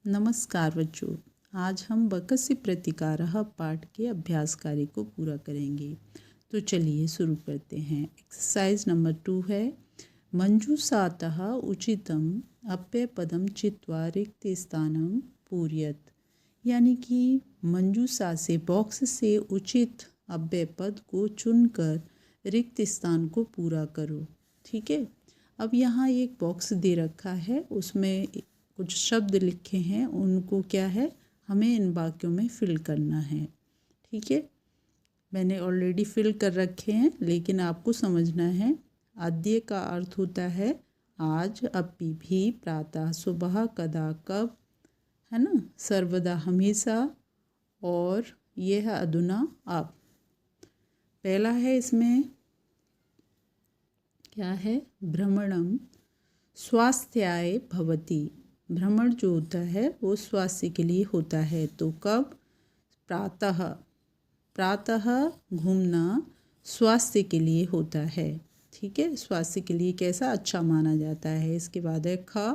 नमस्कार बच्चों, आज हम बकस्य प्रतिकारः पाठ के अभ्यास कार्य को पूरा करेंगे। तो चलिए शुरू करते हैं। एक्सरसाइज नंबर 2 है मंजूषातः उचितम अप्ययपदम चित्वा रिक्त स्थानम पूरयत। यानी कि मंजूषा से बॉक्स से उचित अव्यय पद को चुनकर रिक्त स्थान को पूरा करो। ठीक है, अब यहाँ एक बॉक्स दे रखा है, उसमें कुछ शब्द लिखे हैं, उनको क्या है हमें इन वाक्यों में फिल करना है। ठीक है, मैंने ऑलरेडी फिल कर रखे हैं, लेकिन आपको समझना है। आद्य का अर्थ होता है आज, अपि भी, प्रातः, सुबह, कदा, कब, है ना, सर्वदा, हमेशा, और ये है अधुना, अब। पहला है इसमें क्या है, भ्रमणम स्वास्थ्याय भवति। भ्रमण जो होता है वो स्वास्थ्य के लिए होता है। तो कब, प्रातः, प्रातः घूमना स्वास्थ्य के लिए होता है। ठीक है, स्वास्थ्य के लिए कैसा, अच्छा माना जाता है। इसके बाद है खा।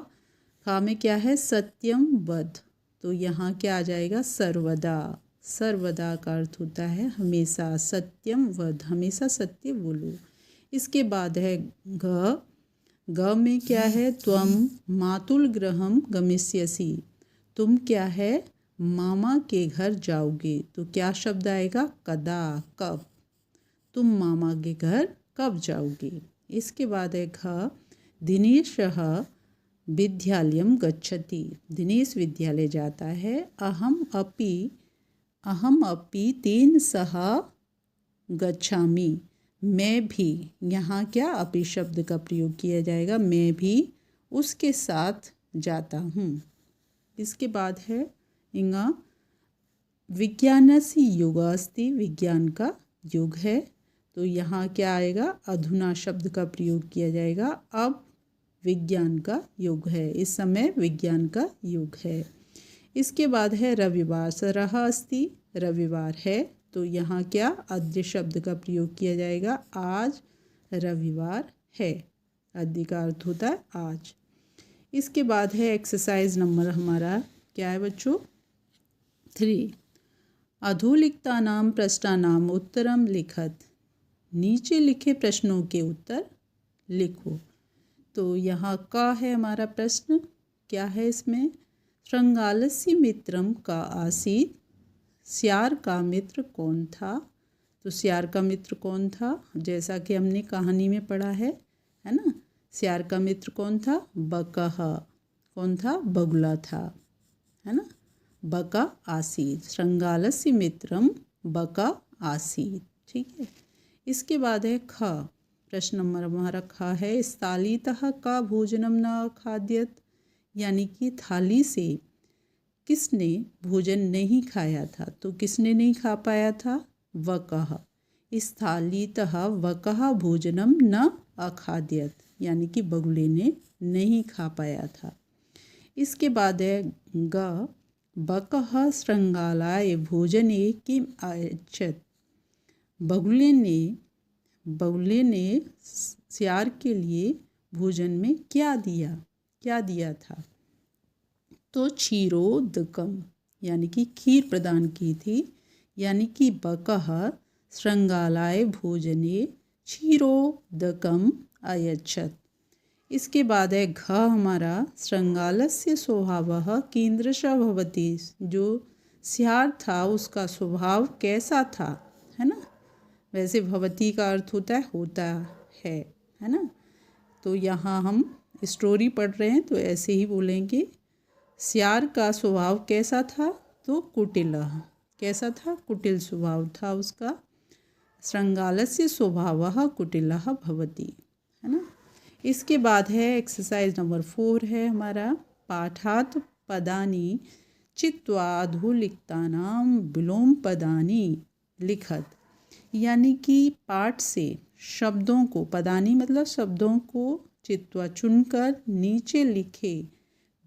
खा में क्या है, सत्यम वद। तो यहाँ क्या आ जाएगा, सर्वदा। सर्वदा का अर्थ होता है हमेशा। सत्यम वद, हमेशा सत्य बोलो। इसके बाद है घ। ग में क्या है, त्वम मातुल गृहम गमिष्यसि। तुम क्या है, मामा के घर जाओगे। तो क्या शब्द आएगा, कदा, कब। तुम मामा के घर कब जाओगे। इसके बाद है घ। दिनेशः विद्यालयम गच्छति। दिनेश विद्यालय जाता है। अहम अपि तेन सह गच्छामि। मैं भी, यहाँ क्या अपि शब्द का प्रयोग किया जाएगा, मैं भी उसके साथ जाता हूँ। इसके बाद है इंगा। विज्ञानस्य युगः अस्ति। विज्ञान का युग है। तो यहाँ क्या आएगा, अधुना शब्द का प्रयोग किया जाएगा। अब विज्ञान का युग है, इस समय विज्ञान का युग है। इसके बाद है रविवार सरः अस्ति। रविवार है। तो यहाँ क्या, अद्य शब्द का प्रयोग किया जाएगा। आज रविवार है। अद्य का अर्थ होता है आज। इसके बाद है एक्सरसाइज नंबर हमारा क्या है बच्चों, 3। अधोलिखितानां प्रश्नानां उत्तरम लिखत। नीचे लिखे प्रश्नों के उत्तर लिखो। तो यहाँ का है हमारा प्रश्न, क्या है इसमें, श्रृंगालस्य मित्रम का आसीत्। श्यार का मित्र कौन था। तो श्यार का मित्र कौन था, जैसा कि हमने कहानी में पढ़ा है ना। श्यार का मित्र कौन था, बकः। कौन था, बगुला था, है ना। बका आसीत्, श्रृंगालस्य मित्रम बका आसीत्। ठीक है। इसके बाद है ख। प्रश्न नंबर हमारा ख है, स्थालीतः का भोजनम न खाद्यत। यानी कि थाली से किसने भोजन नहीं खाया था। तो किसने नहीं खा पाया था, वकः। स्थालीतः वकः भोजनम न अखाद्यत। यानी कि बगुले ने नहीं खा पाया था। इसके बाद है ग। बकः श्रृंगालाय भोजने किम अयच्छत्। बगुले ने श्यार के लिए भोजन में क्या दिया था। तो क्षीरोदकम, यानी कि खीर प्रदान की थी। यानी कि बकः श्रृंगालाय भोजने क्षीरोदकम अयच्छत्। इसके बाद है घ हमारा, श्रृंगालस्य स्वभावः कीदृशः भवति। जो श्यार था उसका स्वभाव कैसा था, है ना। वैसे भवती का अर्थ होता है ना। तो यहाँ हम स्टोरी पढ़ रहे हैं तो ऐसे ही बोलेंगे। श्यार का स्वभाव कैसा था, तो कुटिलः। कैसा था, कुटिल स्वभाव था उसका। श्रृंगालस्य स्वभावः कुटिलः भवति, है ना। इसके बाद है एक्सरसाइज नंबर 4 है हमारा, पाठात् पदानि चित्वा अधोलिखितानां विलोम पदानि लिखत। यानी कि पाठ से शब्दों को, पदानि मतलब शब्दों को, चित्वा चुनकर नीचे लिखे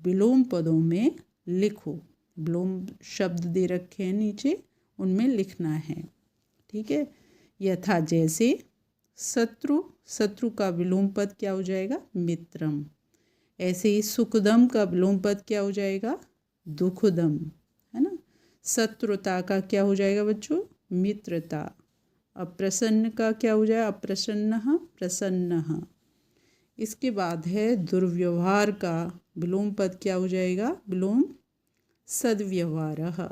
विलोम पदों में लिखो। विलोम शब्द दे रखे हैं नीचे, उनमें लिखना है। ठीक है। यथा जैसे शत्रु का विलोम पद क्या हो जाएगा, मित्रम। ऐसे ही सुखदम का विलोम पद क्या हो जाएगा, दुखदम, है ना। शत्रुता का क्या हो जाएगा बच्चों? मित्रता। अप्रसन्न का क्या हो जाएगा? अप्रसन्नः प्रसन्नः। इसके बाद है दुर्व्यवहार का विलोम पद क्या हो जाएगा? विलोम सद्व्यवहारः,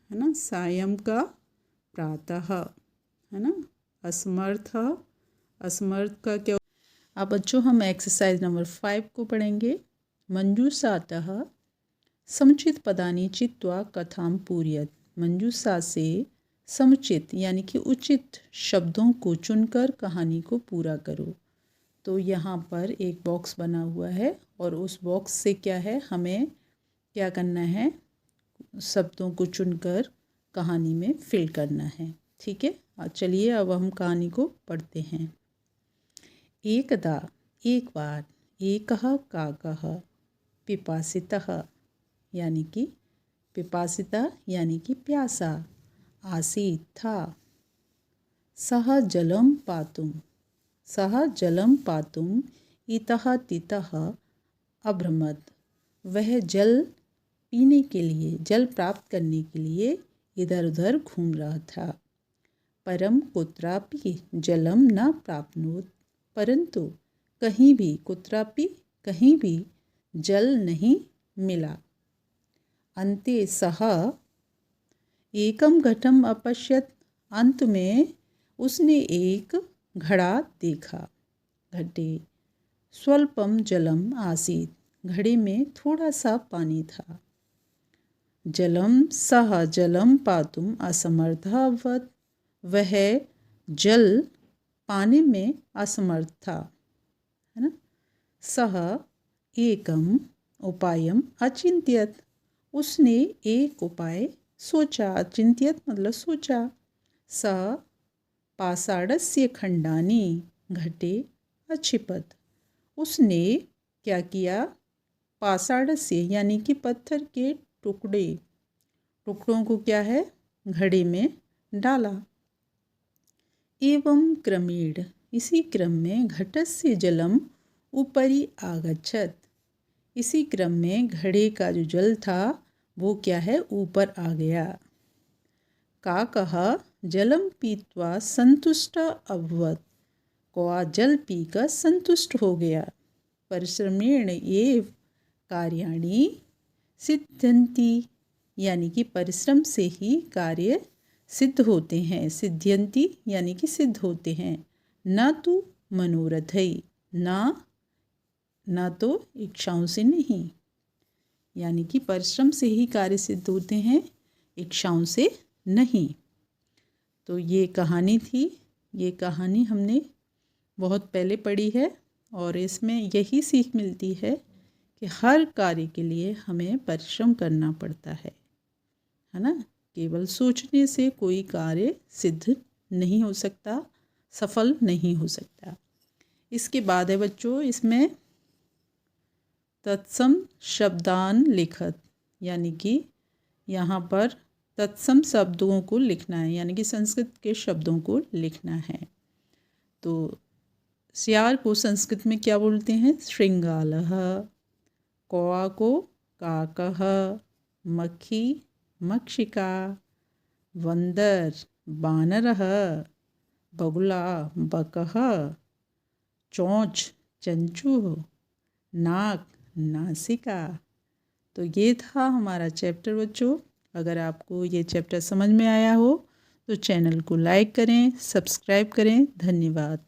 है ना। सायं का प्रातः, है ना। असमर्थ, असमर्थ का क्या? अब बच्चों हम एक्सरसाइज नंबर 5 को पढ़ेंगे। मंजूषातः समुचित पदानि चित्वा कथां पूरयत। मंजूषा से समुचित यानी कि उचित शब्दों को चुनकर कहानी को पूरा करो। तो यहाँ पर एक बॉक्स बना हुआ है और उस बॉक्स से क्या है, हमें क्या करना है? शब्दों को चुनकर कहानी में फिल करना है। ठीक है, चलिए अब हम कहानी को पढ़ते हैं। एकदा, एक बार, एकः काकः पिपासितः यानी कि पिपासिता यानी कि प्यासा, आसीत् था, सः जलं पातुम् इतः तितः अभ्रमत्। वह जल पीने के लिए, जल प्राप्त करने के लिए इधर उधर घूम रहा था। परम कुत्रापि जलम न प्राप्नोत्, परंतु कहीं भी, कुत्रापि कहीं भी जल नहीं मिला। अन्ते सः एकम घटम अपश्यत, अंत में उसने एक घड़ा देखा। घटे स्वल्पम जलम आसीत्, घड़े में थोड़ा सा पानी था। सः जलम पातुम असमर्थः अभवत्, वह जल पाने में असमर्थ था, है ना। सः एकम उपायम अचिंत्यत, उसने एक उपाय सोचा। अचिंत्यत मतलब सोचा। सः पाषाणस्य खंडानि घटे अक्षिपत, उसने क्या किया? पाषाणस्य यानी कि पत्थर के टुकड़ों को क्या है? घड़े में डाला। एवं क्रमेण, इसी क्रम में, घटस्य जलम ऊपरी आगच्छत, इसी क्रम में घड़े का जो जल था वो क्या है? ऊपर आ गया। काकः जलम पीत्वा संतुष्ट अभवत्, कौआ जल पीकर संतुष्ट हो गया। परिश्रमेण एव कार्याणि सिद्ध्यन्ति, यानी कि परिश्रम से ही कार्य सिद्ध होते हैं। सिद्ध्यन्ति यानी कि सिद्ध होते हैं। न तो मनोरथै, ना तो इच्छाओं से नहीं, यानी कि परिश्रम से ही कार्य सिद्ध होते हैं, इच्छाओं से नहीं। तो ये कहानी थी। ये कहानी हमने बहुत पहले पढ़ी है और इसमें यही सीख मिलती है कि हर कार्य के लिए हमें परिश्रम करना पड़ता है ना। केवल सोचने से कोई कार्य सिद्ध नहीं हो सकता, सफल नहीं हो सकता। इसके बाद है बच्चों, इसमें तत्सम शब्दान लिखत, यानी कि यहाँ पर तत्सम शब्दों को लिखना है, यानी कि संस्कृत के शब्दों को लिखना है। तो सियार को संस्कृत में क्या बोलते हैं? श्रृंगालः। कौआ को काकः, मक्खी मक्षिका, वंदर बानरः, बगुला बकः, चोंच चंचू, नाक नासिका। तो ये था हमारा चैप्टर बच्चों। अगर आपको ये चैप्टर समझ में आया हो तो चैनल को लाइक करें, सब्सक्राइब करें। धन्यवाद।